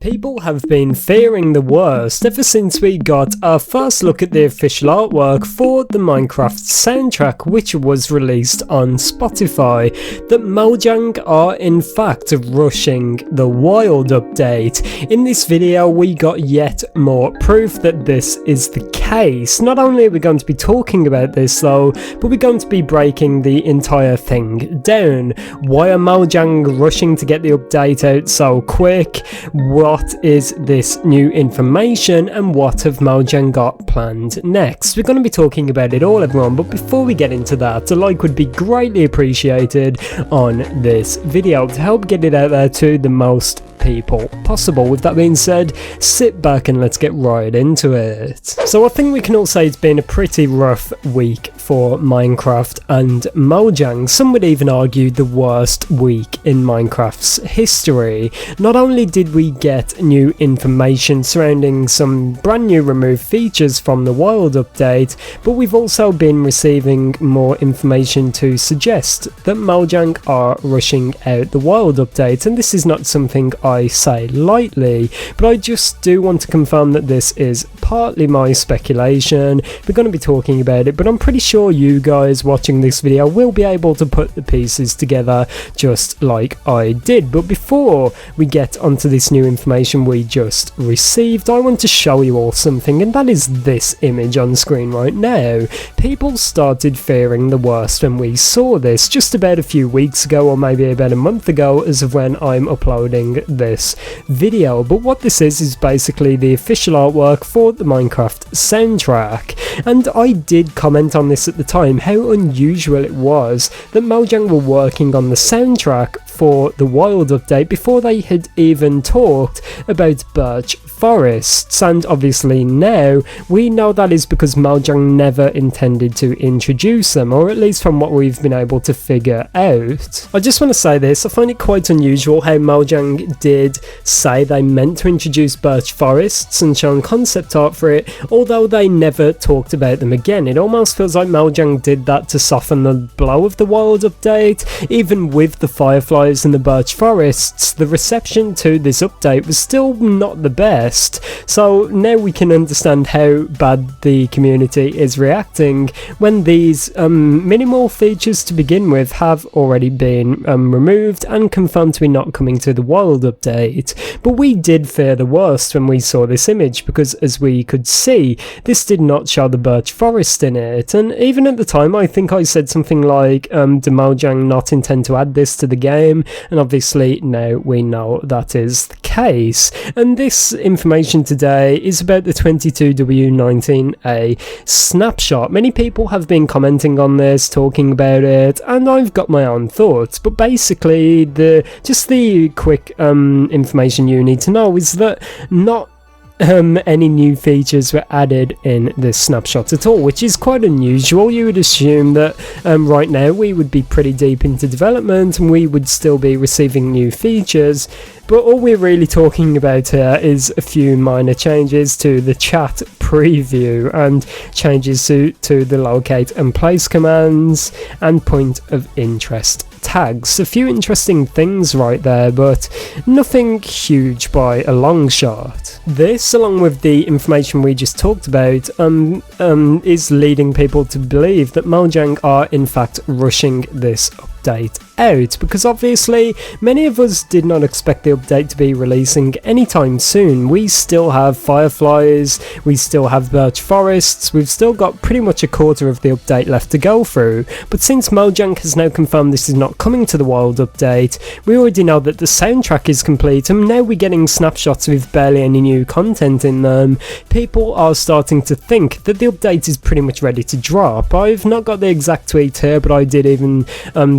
People have been fearing the worst ever since we got our first look at the official artwork for the Minecraft soundtrack, which was released on Spotify, that Mojang are in fact rushing the Wild update. In this video we got yet more proof that this is the case. Not only are we going to be talking about this though, but we're going to be breaking the entire thing down. Why are Mojang rushing to get the update out so quick? What is this new information, and what have Mojang got planned next? We're going to be talking about it all, everyone, but before we get into that, a like would be greatly appreciated on this video to help get it out there to the most people possible. With that being said, sit back and let's get right into it. So I think we can all say it's been a pretty rough week for Minecraft and Mojang. Some would even argue the worst week in Minecraft's history. Not only did we get new information surrounding some brand new removed features from the Wild update, but we've also been receiving more information to suggest that Mojang are rushing out the Wild update, and this is not something I say lightly, but I just do want to confirm that this is partly my speculation. We're going to be talking about it, but I'm pretty sure you guys watching this video will be able to put the pieces together just like I did. But before we get onto this new information we just received, I want to show you all something, and that is this image on screen right now. People started fearing the worst when we saw this just about a few weeks ago, or maybe about a month ago as of when I'm uploading this video. But what this is basically the official artwork for the Minecraft soundtrack, and I did comment on this at the time, how unusual it was that Mojang were working on the soundtrack for the Wild update before they had even talked about birch forests. And obviously now we know that is because Mojang never intended to introduce them, or at least from what we've been able to figure out. I just want to say this, I find it quite unusual how Mojang did say they meant to introduce birch forests and shown concept art for it, although they never talked about them again. It almost feels like Mojang did that to soften the blow of the Wild update. Even with the fireflies and the birch forests, the reception to this update was still not the best. So now we can understand how bad the community is reacting when these minimal features to begin with have already been removed and confirmed to be not coming to the Wild update. But we did fear the worst when we saw this image, because as we could see, this did not show the birch forest in it, and even at the time I think I said something like, do Mojang not intend to add this to the game? And obviously now we know that is the case. And this information today is about the 22W19A snapshot. Many people have been commenting on this, talking about it, and I've got my own thoughts, but basically the quick information you need to know is that not any new features were added in this snapshot at all, which is quite unusual. You would assume that right now we would be pretty deep into development and we would still be receiving new features, but all we're really talking about here is a few minor changes to the chat preview and changes to the locate and place commands and point of interest tags. A few interesting things right there, but nothing huge by a long shot. This, along with the information we just talked about, is leading people to believe that Mojang are in fact rushing this update out, because obviously many of us did not expect the update to be releasing anytime soon. We still have fireflies, we still have birch forests, we've still got pretty much a quarter of the update left to go through. But since Mojang has now confirmed this is not coming to the Wild update, we already know that the soundtrack is complete, and now we're getting snapshots with barely any new content in them. People are starting to think that the update is pretty much ready to drop. I've not got the exact tweet here, but I did even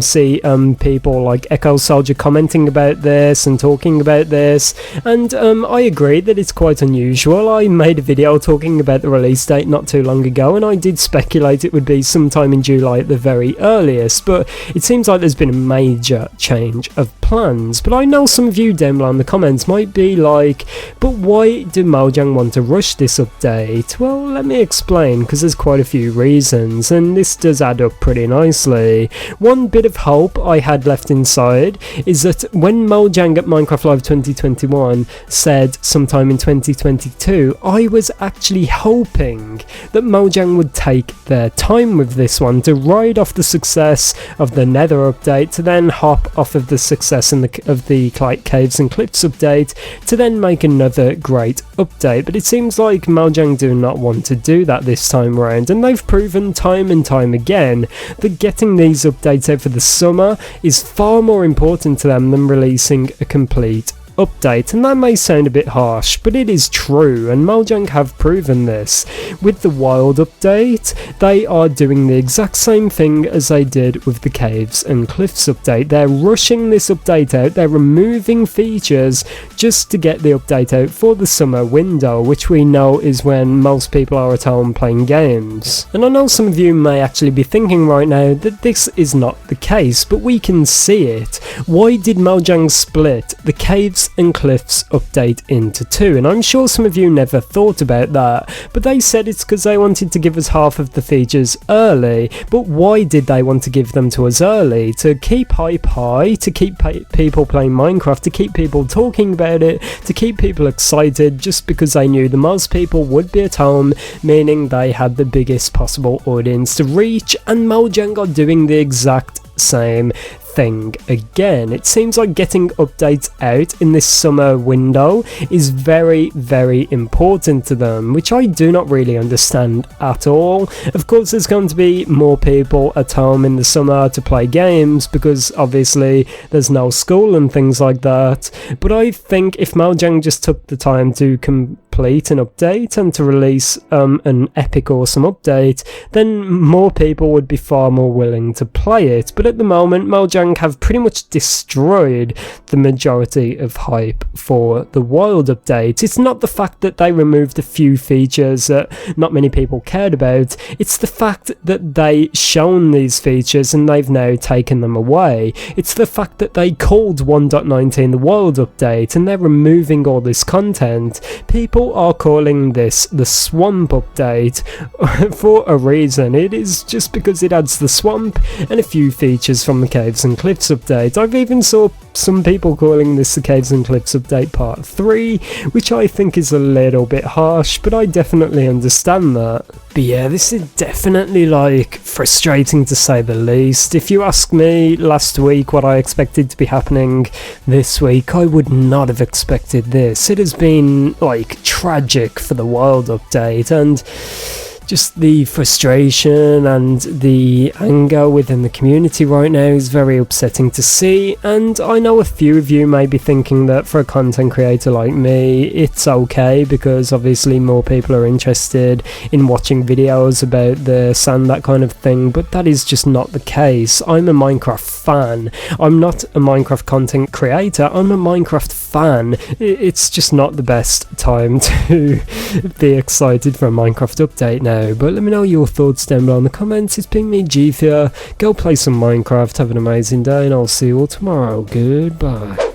see people like Echo Soldier commenting about this and talking about this, and I agree that it's quite unusual. I made a video talking about the release date not too long ago, and I did speculate it would be sometime in July at the very earliest, but it seems like there's been a major change of plans. But I know some of you down below in the comments might be like, but why do Mojang want to rush this update? Well, let me explain, because there's quite a few reasons, and this does add up pretty nicely. One bit of hope I I had left inside is that when Mojang at Minecraft Live 2021 said sometime in 2022, I was actually hoping that Mojang would take their time with this one to ride off the success of the Nether update, to then hop off of the success of the Caves and Cliffs update, to then make another great update. But it seems like Mojang do not want to do that this time around, and they've proven time and time again that getting these updates out for the summer is far more important to them than releasing a complete update. And that may sound a bit harsh, but it is true, and Mojang have proven this. With the Wild update, they are doing the exact same thing as they did with the Caves and Cliffs update. They're rushing this update out, they're removing features just to get the update out for the summer window, which we know is when most people are at home playing games. And I know some of you may actually be thinking right now that this is not the case, but we can see it. Why did Mojang split the Caves and Cliffs update into two? And I'm sure some of you never thought about that, but they said it's because they wanted to give us half of the features early. But why did they want to give them to us early? To keep hype high, to keep people playing Minecraft, to keep people talking about it, to keep people excited, just because they knew the most people would be at home, meaning they had the biggest possible audience to reach. And Mojang are doing the exact same thing again. It seems like getting updates out in this summer window is very, very important to them, which I do not really understand at all. Of course, there's going to be more people at home in the summer to play games because obviously there's no school and things like that, but I think if Mojang just took the time to complete an update and to release an epic awesome update, then more people would be far more willing to play it. But at the moment, Mojang have pretty much destroyed the majority of hype for the Wild update. It's not the fact that they removed a few features that not many people cared about, it's the fact that they shown these features and they've now taken them away. It's the fact that they called 1.19 the Wild update and they're removing all this content. People are calling this the Swamp update for a reason. It is just because it adds the swamp and a few features from the Caves and Cliffs update. I've even saw some people calling this the Caves and Cliffs update part 3, which I think is a little bit harsh, but I definitely understand that. But yeah, this is definitely like frustrating to say the least. If you ask me last week what I expected to be happening this week, I would not have expected this. It has been like tragic for the Wild update, and just the frustration and the anger within the community right now is very upsetting to see. And I know a few of you may be thinking that for a content creator like me, it's okay because obviously more people are interested in watching videos about the sand, that kind of thing, but that is just not the case. I'm a Minecraft fan. I'm not a Minecraft content creator, I'm a Minecraft fan. It's just not the best time to be excited for a Minecraft update now. But let me know your thoughts down below in the comments. It's been me, ItzJhief here. Go play some Minecraft, have an amazing day, and I'll see you all tomorrow. Goodbye.